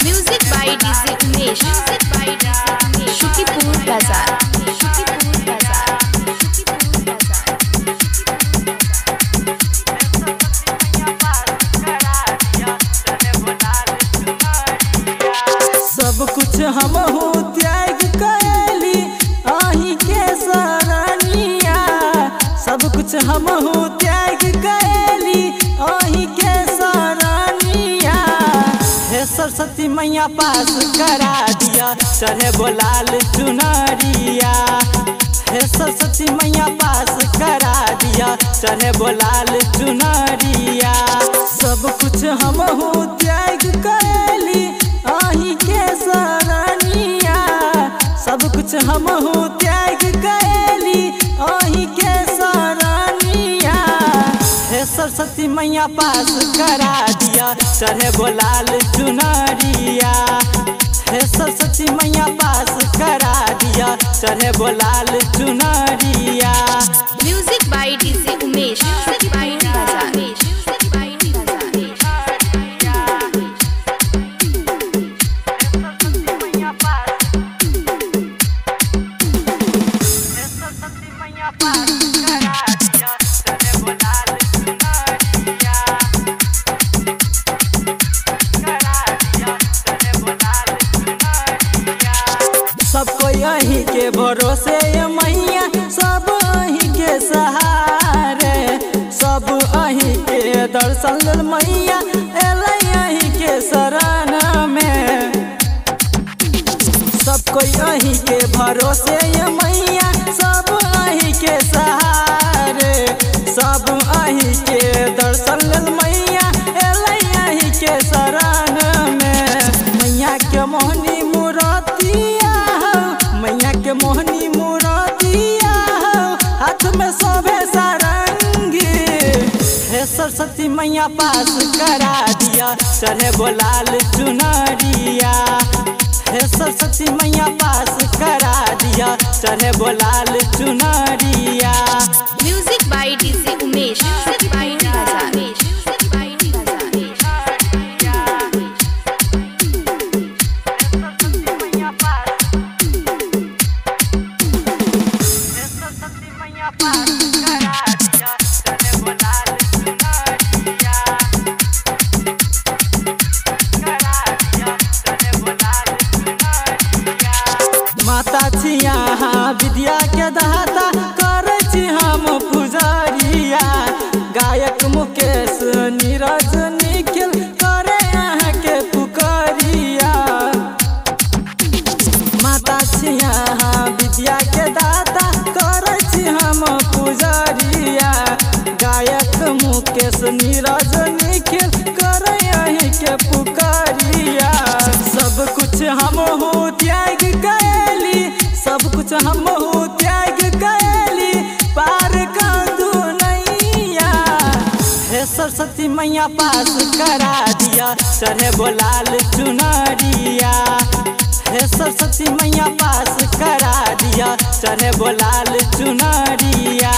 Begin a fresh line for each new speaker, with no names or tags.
Music by DJ Umesh, Shukipur बाजार।
सब कुछ हम हो त्याग कैली आही के सरनिया, सब कुछ हम हो त्याग कैली आही के सरनिया। हे सरस्वती मैया पास करा दिया चढ़े बोलाल चुनरिया। हे सरस्वती मैया पास करा दिया चढ़े बोलाल चुनरिया। सब कुछ हम हो त्याग कैली आही के सरनिया, सब कुछ हम हो त्याग कैली आही के सरनिया। हे सरस्वती मैया पास करा दिया चढ़े बोलाल चुनरिया। हे सरस्वती मैया पास करा दिया चढ़े बोलाल चुनरिया।
म्यूजिक बाय डीजे उमेश,
सबको यही के भरोसे मैया, सब अही के सहारे, सब अही के दर्शन मैया एलै अही के शरण में। सबको यही के भरोसे मैया, सब अही के सहारे, सब अही के दर्शन मैया एलै अही के शरण में। मैया के मोहनी मूर्तिया, मैया के मोहनी मूर्तिया, हाथ में शोभे सारंगी। हे सरस्वती मैया पास करा दिया चढ़े बोलाल चुनरिया। हे सरस्वती मैया पास करा दिया चढ़े बोलाल चुनरिया।
म्यूजिक बाय डीजे उमेश,
माता छिया विद्या के दाता, करे छी हम पुजरिया। गायक मुकेश नीरज निखिल करे यहाँ के पुकरिया। माता छिया विद्या के दाता, करे छी हम पुजरिया। गायक मुकेश नीरज निखिल करे यहाँ के पुकरिया। सब कुछ हम हो त्याग कैली, सब कुछ हम हो त्याग कैली पार कर दुनिया। हे सरस्वती मैया पास करा दिया चढ़े बोलाल चुनरिया। हे सरस्वती मैया पास करा दिया चढ़े बोलाल चुनरिया।